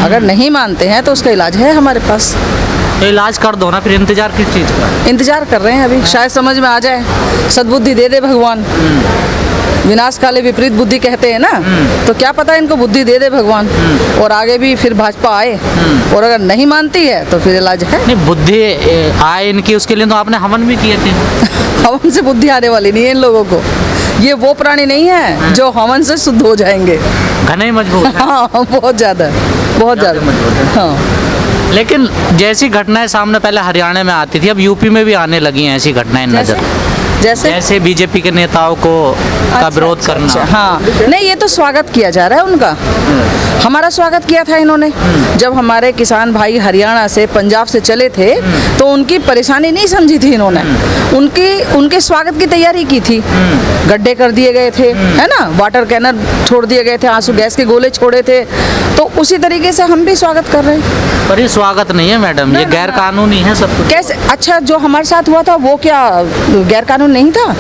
अगर नहीं मानते हैं तो उसका इलाज है हमारे पास। तो इलाज कर दो ना, फिर इंतजार किस चीज़ का? इंतजार कर रहे हैं अभी, शायद समझ में आ जाए, सद्बुद्धि दे दे भगवान। विनाश काले विपरीत बुद्धि कहते हैं ना, तो क्या पता इनको बुद्धि दे दे भगवान और आगे भी फिर भाजपा आए। और अगर नहीं मानती है तो फिर इलाज है। नहीं, बुद्धि आए इनकी, उसके लिए तो आपने हवन भी किए थे। हवन से बुद्धि आने वाली नहीं है इन लोगों को। ये वो प्राणी नहीं है जो हवन से शुद्ध हो जाएंगे। घने ही मजबूत है। हाँ, बहुत ज़्यादा, बहुत ज़्यादा मजबूत है। हाँ। लेकिन जैसी घटनाएं सामने पहले हरियाणा में आती थी, अब यूपी में भी आने लगी हैं ऐसी घटनाएं नजर। जैसे बीजेपी के नेताओं को का विरोध करना। हाँ, नहीं, ये तो स्वागत किया जा रहा है उनका। हमारा स्वागत किया था इन्होंने जब हमारे किसान भाई हरियाणा से पंजाब से चले थे, तो उनकी परेशानी नहीं समझी थी इन्होंने। उनके स्वागत की तैयारी की थी। गड्ढे कर दिए गए थे, है ना, वाटर कैनर छोड़ दिए गए थे, आंसू गैस के गोले छोड़े थे, तो उसी तरीके से हम भी स्वागत कर रहे हैं। पर ये स्वागत नहीं है मैडम, ये गैर कानूनी है सब कुछ। कैसे? अच्छा, जो हमारे साथ हुआ था वो क्या गैर कानूनी नहीं था?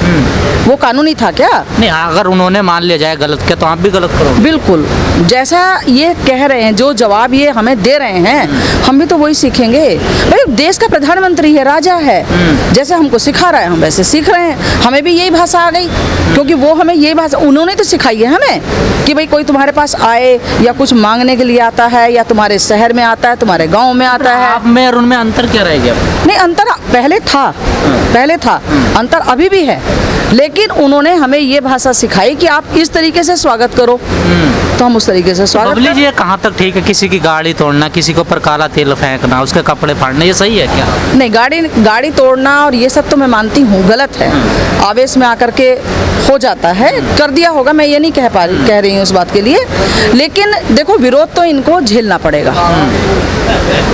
वो कानूनी था क्या? नहीं, अगर उन्होंने मान लिया जाए गलत किया तो आप भी गलत करोगे। बिल्कुल, जैसा ये कह रहे हैं, जो जवाब ये हमें दे रहे हैं, हम भी तो वही सीखेंगे। भाई, देश का प्रधानमंत्री है, राजा है, जैसे हमको सिखा रहा है हम वैसे सीख रहे हैं। हमें भी यही भाषा आ गई, क्योंकि वो हमें यही भाषा उन्होंने तो सिखाई है हमें, कि भाई कोई तुम्हारे पास आए या कुछ मांगने के लिए आता है, या तुम्हारे शहर में आता है, तुम्हारे गाँव में आता है। आप में और उनमें अंतर क्या रह गया? नहीं, अंतर पहले था, अंतर अभी भी है, लेकिन उन्होंने हमें ये भाषा सिखाई कि आप इस तरीके से स्वागत करो, तो हम उस तरीके से स्वागत बबली जी, ये कहाँ तक ठीक है? किसी की गाड़ी तोड़ना, किसी के ऊपर काला तेल फेंकना, उसके कपड़े फाड़ना, ये सही है क्या? नहीं, गाड़ी तोड़ना और ये सब तो मैं मानती हूँ गलत है। आवेश में आकर के हो जाता है, कर दिया होगा, मैं ये नहीं कह रही हूँ उस बात के लिए, लेकिन देखो, विरोध तो इनको झेलना पड़ेगा।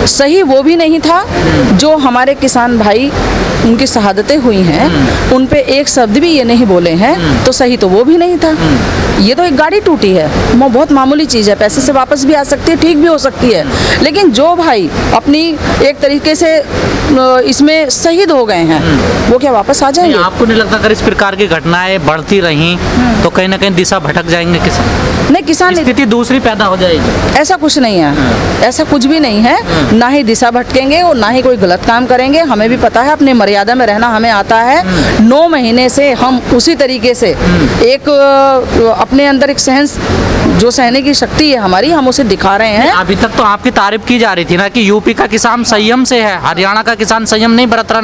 सही वो भी नहीं था जो हमारे किसान भाई, उनकी शहादतें हुई हैं, उन पे एक शब्द भी ये नहीं बोले हैं, तो सही तो वो भी नहीं था। ये तो एक गाड़ी टूटी है, वो बहुत मामूली चीज़ है, पैसे से वापस भी आ सकती है, ठीक भी हो सकती है, लेकिन जो भाई अपनी एक तरीके से इसमें शहीद हो गए हैं, वो क्या वापस आ जाएंगे? आपको नहीं लगता अगर इस प्रकार की घटनाएं बढ़ती रहीं तो कहीं ना कहीं दिशा भटक जाएंगे किसान? नहीं, किसान स्थिति दूसरी पैदा हो जाएगी। ऐसा कुछ नहीं है, ऐसा कुछ भी नहीं है, ना ही दिशा भटकेंगे और ना ही कोई गलत काम करेंगे। हमें भी पता है, अपने मर्यादा में रहना हमें आता है। 9 महीने से हम उसी तरीके से एक अपने अंदर एक जो सहने की शक्ति है हमारी, हम उसे दिखा रहे हैं। अभी तक तो आपकी तारीफ की जा रही थी ना कि यूपी का किसान संयम से है, हरियाणा का किसान संयम नहीं बरत रहा,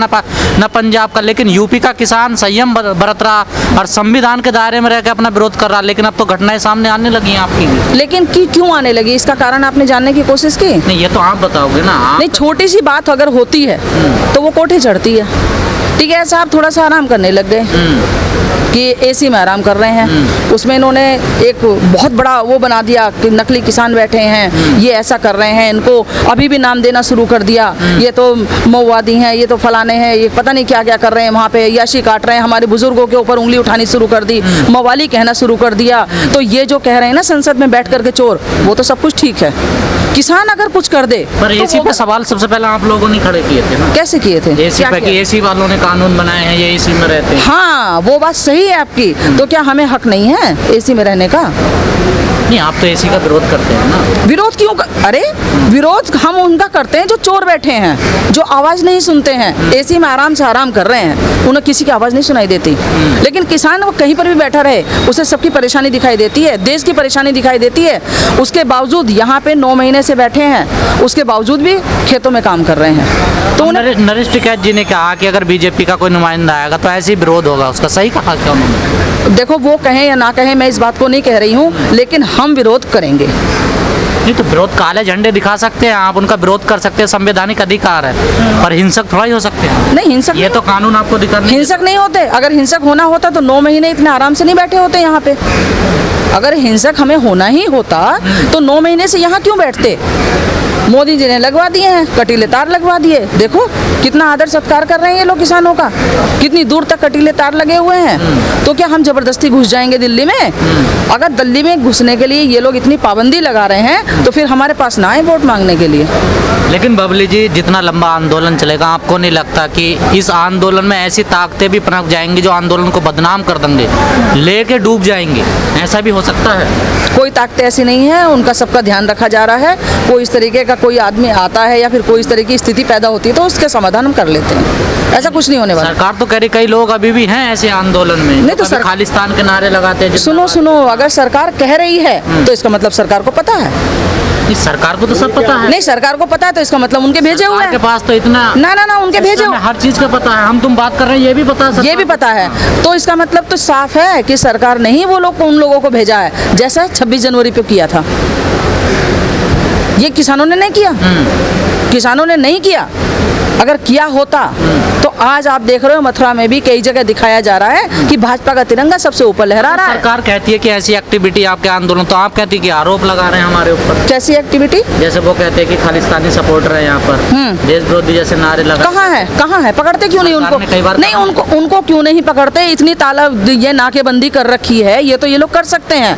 न पंजाब का, लेकिन यूपी का किसान संयम बरत रहा और संविधान के दायरे में रह के अपना विरोध कर रहा। लेकिन अब तो घटनाएं सामने आने लगी हैं आपकी भी। लेकिन क्यों आने लगी, इसका कारण आपने जानने की कोशिश की? नहीं, ये तो आप बताओगे ना। नहीं, छोटी सी बात अगर होती है तो वो कोठे चढ़ती है। ठीक है, साहब थोड़ा सा आराम करने लग गए कि एसी में आराम कर रहे हैं, उसमें इन्होंने एक बहुत बड़ा वो बना दिया कि नकली किसान बैठे हैं, ये ऐसा कर रहे हैं, इनको अभी भी नाम देना शुरू कर दिया, ये तो मऊवादी हैं, ये तो फलाने हैं, ये पता नहीं क्या क्या कर रहे हैं, वहाँ पे याशी काट रहे हैं, हमारे बुजुर्गों के ऊपर उंगली उठानी शुरू कर दी, मवाली कहना शुरू कर दिया। तो ये जो कह रहे हैं ना संसद में बैठ करके चोर, वो तो सब कुछ ठीक है, किसान अगर कुछ कर दे। पर तो एसी पे सवाल सबसे पहले आप लोगों ने खड़े किए थे ना? कैसे किए थे? एसी पे कि एसी वालों ने कानून बनाए हैं, ये एसी में रहते हैं। हाँ, वो बात सही है आपकी, तो क्या हमें हक नहीं है एसी में रहने का? नहीं, आप तो एसी का विरोध करते हैं ना। विरोध क्यों अरे विरोध हम उनका करते हैं जो चोर बैठे हैं, जो आवाज नहीं सुनते हैं, एसी में आराम से आराम कर रहे हैं, उन्हें किसी की आवाज नहीं सुनाई देती। लेकिन किसान वो कहीं पर भी बैठा रहे, उसे सबकी परेशानी दिखाई देती है, देश की परेशानी दिखाई देती है, उसके बावजूद यहाँ पे 9 महीने से बैठे हैं, उसके बावजूद भी खेतों में काम कर रहे हैं। तो नरेश टिकैत जी ने कहा कि अगर बीजेपी का कोई नुमाइंदा आएगा तो ऐसे ही विरोध होगा उसका, सही कहा क्या उन्होंने? देखो, वो कहें या ना कहें, मैं इस बात को नहीं कह रही हूँ, लेकिन हम विरोध करेंगे। नहीं तो विरोध काले झंडे दिखा सकते हैं आप, उनका विरोध कर सकते हैं, संवैधानिक अधिकार है, पर हिंसक थोड़ा ही हो सकते हैं। नहीं, हिंसक ये तो कानून आपको दिखा हिंसक नहीं होते। अगर हिंसक होना होता तो 9 महीने इतने आराम से नहीं बैठे होते यहाँ पे। अगर हिंसक हमें होना ही होता तो 9 महीने से यहाँ क्यों बैठते? मोदी जी ने लगवा दिए हैं, कटीले तार लगवा दिए। देखो कितना आदर सत्कार कर रहे हैं ये लोग किसानों का, कितनी दूर तक कटीले तार लगे हुए हैं। तो क्या हम जबरदस्ती घुस जाएंगे दिल्ली में? अगर दिल्ली में घुसने के लिए ये लोग इतनी पाबंदी लगा रहे हैं तो फिर हमारे पास ना आए वोट मांगने के लिए। लेकिन बबली जी, जितना लंबा आंदोलन चलेगा, आपको नहीं लगता कि इस आंदोलन में ऐसी ताकतें भी पनप जाएंगी जो आंदोलन को बदनाम कर देंगे, लेके डूब जाएंगे? ऐसा भी हो सकता है। कोई ताकत ऐसी नहीं है, उनका सबका ध्यान रखा जा रहा है। कोई इस तरीके का कोई आदमी आता है या फिर कोई इस तरह की स्थिति पैदा होती है तो उसके समाधान हम कर लेते हैं। ऐसा कुछ नहीं होने वाला। सरकार तो कह रही कई लोग अभी भी हैं ऐसे आंदोलन में, नहीं तो कभी खालिस्तान के नारे लगाते हैं। सुनो, अगर सरकार कह रही है तो इसका मतलब सरकार को पता है। इस सरकार को तो सब पता है। नहीं, सरकार को पता है तो इसका मतलब उनके भेजे हुए सरकार के हैं। पास तो इतना ना उनके भेजे हुए, हर चीज का पता है। हम तुम बात कर रहे हैं ये भी पता है, ये भी पता है। तो इसका मतलब तो साफ है कि सरकार ने ही वो लोग उन लोगों को भेजा है, जैसा 26 जनवरी पे किया था। ये किसानों ने नहीं किया, किसानों ने नहीं किया। अगर किया होता तो आज आप देख रहे हो मथुरा में भी कई जगह दिखाया जा रहा है कि भाजपा का तिरंगा सबसे ऊपर लहरा रहा है। सरकार कहती है कि ऐसी एक्टिविटी आपके आंदोलन, तो आप कहती है कि आरोप लगा रहे हैं हमारे ऊपर। कैसी एक्टिविटी? जैसे वो कहते हैं कि खालिस्तानी सपोर्टर है यहाँ पर, देश विरोधी जैसे नारे लगा। कहाँ है? पकड़ते क्यों नहीं उनको? नहीं, उनको क्यों नहीं पकड़ते? इतनी ताला ये नाकेबंदी कर रखी है, ये तो ये लोग कर सकते हैं।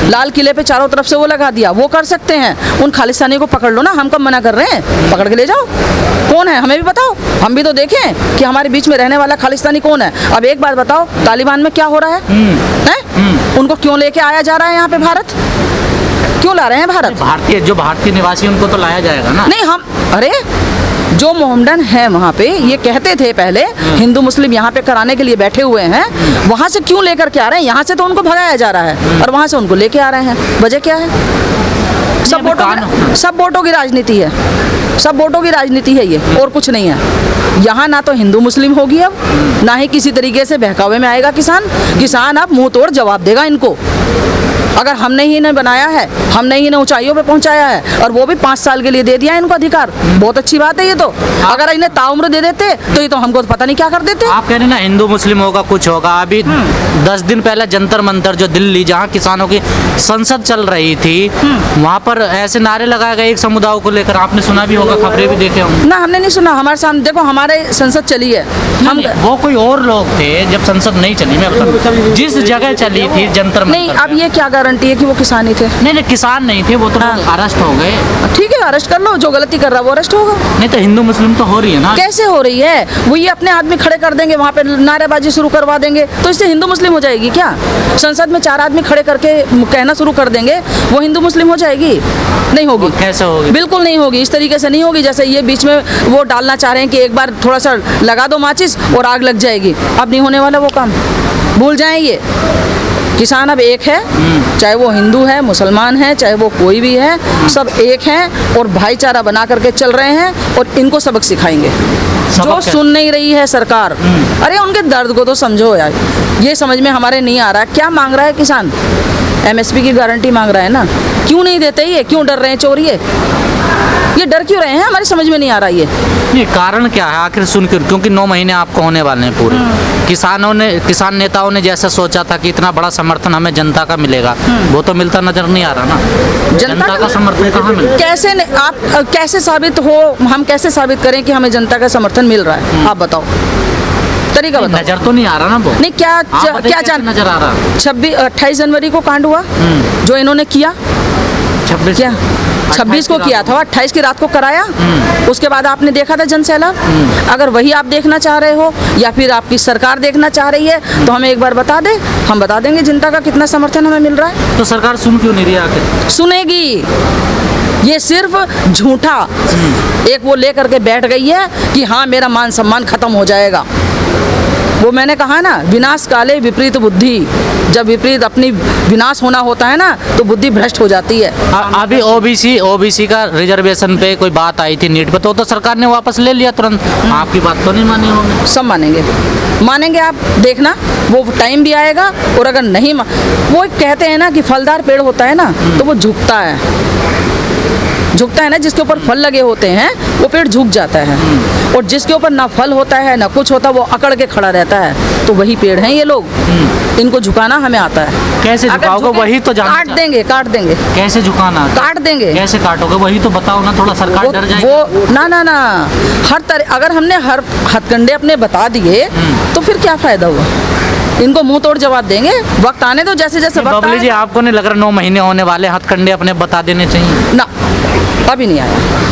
लाल किले पे चारों तरफ से वो लगा दिया, वो कर सकते हैं। उन खालिस्तानी को पकड़ लो ना, हम कब मना कर रहे हैं? पकड़ के ले जाओ। कौन है हमें भी बताओ, हम भी तो देखें कि हमारे बीच में रहने वाला खालिस्तानी कौन है। अब एक बात बताओ, तालिबान में क्या हो रहा है? उनको क्यों लेके आया जा रहा है यहाँ पे? भारत क्यों ला रहे हैं? भारतीय निवासी उनको तो लाया जाएगा ना। नहीं, हम अरे जो मोहम्मदन है वहाँ पे, ये कहते थे पहले हिंदू मुस्लिम यहाँ पे कराने के लिए बैठे हुए हैं, वहाँ से क्यों लेकर के आ रहे हैं? यहाँ से तो उनको भगाया जा रहा है और वहाँ से उनको लेके आ रहे हैं। वजह क्या है? सब वोटों की राजनीति है, सब वोटों की राजनीति है ये, और कुछ नहीं है। यहाँ ना तो हिंदू मुस्लिम होगी अब, ना ही किसी तरीके से बहकावे में आएगा किसान अब मुंह तोड़ जवाब देगा इनको। अगर हमने ही इन्हें बनाया है, हमने ही इन्हें ऊंचाइयों पे पहुंचाया है, और वो भी 5 साल के लिए दे दिया इनको अधिकार, बहुत अच्छी बात है ये तो। अगर इन्हें ताउम्र दे देते तो ये तो हमको पता नहीं क्या कर देते। आप कह रहे हैं ना हिंदू मुस्लिम होगा, कुछ होगा। अभी 10 दिन पहले जंतर मंतर जो दिल्ली, जहाँ किसानों की संसद चल रही थी, वहाँ पर ऐसे नारे लगाए गए एक समुदाय को लेकर, आपने सुना भी होगा, खबरें भी देखे होंगे। ना, हमने नहीं सुना। हमारे सामने देखो, हमारे संसद चली है, हम वो कोई और लोग थे जब संसद नहीं चली। मैं जिस जगह चली थी जंतर मंतर, नहीं, अब ये क्या गारंटी है कि वो किसान ही थे? नहीं, किसान नहीं थे, वो तो अरेस्ट हो गए। ठीक है, अरेस्ट कर लो, जो गलती कर रहा है वो अरेस्ट होगा। नहीं तो हिंदू मुस्लिम तो हो रही है ना। कैसे हो रही है? वो ये अपने आदमी खड़े कर देंगे वहाँ पे, नारेबाजी शुरू करवा देंगे, तो इससे हिंदू मुस्लिम हो जाएगी क्या? संसद में 4 आदमी खड़े करके कहना शुरू कर देंगे, वो हिंदू मुस्लिम हो जाएगी? नहीं होगी। कैसे होगी? बिल्कुल नहीं होगी। इस तरीके से नहीं होगी जैसे ये बीच में वो डालना चाह रहे हैं कि एक बार थोड़ा सा लगा दो माचिस और आग लग जाएगी। अब नहीं होने वाला वो काम, भूल जाएं ये। किसान अब एक है, चाहे वो हिंदू है, मुसलमान है, चाहे वो कोई भी है, सब एक हैं और भाईचारा बना करके चल रहे हैं, और इनको सबक सिखाएंगे। जो सुन नहीं रही है सरकार, अरे उनके दर्द को तो समझो यार। ये समझ में हमारे नहीं आ रहा क्या मांग रहा है किसान? MSP की गारंटी मांग रहा है ना। क्यों नहीं देते? ये क्यों डर रहे हैं चोर? ये डर क्यों रहे हैं? हमारी समझ में नहीं आ रहा ये। नहीं, कारण क्या है आखिर? सुन क्योंकि 9 महीने आपको होने वाले हैं पूरे। किसान नेताओं ने जैसा सोचा था कि इतना बड़ा समर्थन हमें जनता का मिलेगा, वो तो मिलता नजर नहीं आ रहा ना। जनता का समर्थन कहाँ मिलेगा? हम कैसे साबित करें कि हमें जनता का समर्थन मिल रहा है? आप बताओ, तरीका बताओ। नजर तो नहीं आ रहा ना वो। नहीं, क्या नजर आ रहा? 28 जनवरी को कांड हुआ जो इन्होंने किया। 26 को किया था, 28 की रात को कराया। उसके बाद आपने देखा था जनसैलाब। अगर वही आप देखना चाह रहे हो या फिर आपकी सरकार देखना चाह रही है तो हमें एक बार बता दे, हम बता देंगे जनता का कितना समर्थन हमें मिल रहा है। तो सरकार सुन क्यों नहीं रही आखिर? सुनेगी। ये सिर्फ झूठा एक वो लेकर के बैठ गई है कि हाँ मेरा मान सम्मान खत्म हो जाएगा। वो मैंने कहा ना, विनाश काले विपरीत बुद्धि। जब विपरीत अपनी विनाश होना होता है ना तो बुद्धि भ्रष्ट हो जाती है। अभी ओबीसी का रिजर्वेशन पे कोई बात आई थी नीट पे, तो सरकार ने वापस ले लिया तुरंत। आपकी बात तो नहीं मानी होगी? सब मानेंगे आप देखना, वो टाइम भी आएगा। और अगर नहीं वो कहते हैं ना कि फलदार पेड़ होता है ना तो वो झुकता है ना, जिसके ऊपर फल लगे होते हैं वो पेड़ झुक जाता है, और जिसके ऊपर ना फल होता है ना कुछ होता, वो अकड़ के खड़ा रहता है। तो वही पेड़ हैं ये लोग, इनको झुकाना हमें आता है। कैसे अगर झुकाओगे झुके, वही तो जानना काट देंगे, काट देंगे, कैसे झुकाना, काट देंगे। कैसे काटोगे वही तो बताओ ना, थोड़ा सरकार डर जाएगी। वो ना ना ना, हर तरह अगर हमने हर हथकंडे अपने बता दिए तो फिर क्या फायदा हुआ। इनको मुंह तोड़ जवाब देंगे, वक्त आने दो, जैसे जैसे वक्त बबली जी आए। आपको नहीं लग रहा 9 महीने होने वाले, हथकंडे अपने बता देने चाहिए? ना, अभी नहीं आया,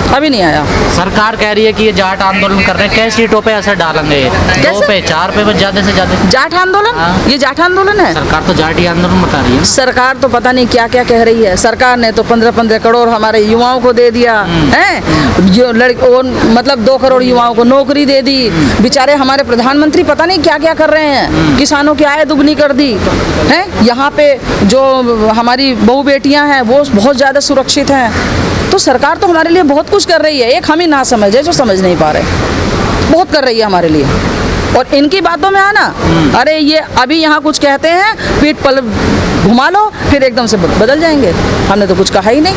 अभी नहीं आया। सरकार कह रही है कि ये जाट आंदोलन कर रहे हैं, कैसे सीटों पे असर डालेंगे? 2 पे 4 पे बस ज्यादा से ज्यादा। जाट आंदोलन, हाँ। ये जाट आंदोलन है। सरकार तो जाटी आंदोलन बता रही है। सरकार तो पता नहीं क्या क्या कह रही है। सरकार ने तो 15-15 करोड़ हमारे युवाओं को दे दिया है, जो मतलब 2 करोड़ युवाओं को नौकरी दे दी। बेचारे हमारे प्रधानमंत्री पता नहीं क्या क्या कर रहे हैं, किसानों की आय दुगनी कर दी है। यहाँ पे जो हमारी बहू बेटियां हैं वो बहुत ज़्यादा सुरक्षित हैं। तो सरकार तो हमारे लिए बहुत कुछ कर रही है, एक हम ही ना समझे जो समझ नहीं पा रहे, बहुत कर रही है हमारे लिए। और इनकी बातों में आना, अरे ये अभी यहाँ कुछ कहते हैं, पीठ पल घुमा लो, फिर एकदम से बदल जाएंगे। हमने तो कुछ कहा ही नहीं,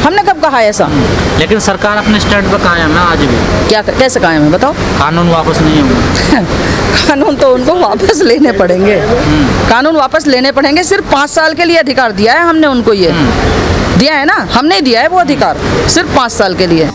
हमने कब कहा ऐसा? लेकिन सरकार अपने स्टैंड पर कायम है आज भी। क्या कैसे कायम है बताओ? कानून वापस नहीं होगा। कानून तो उनको वापस लेने पड़ेंगे, कानून वापस लेने पड़ेंगे। सिर्फ 5 साल के लिए अधिकार दिया है हमने उनको, ये दिया है ना, हमने दिया है वो अधिकार, सिर्फ 5 साल के लिए।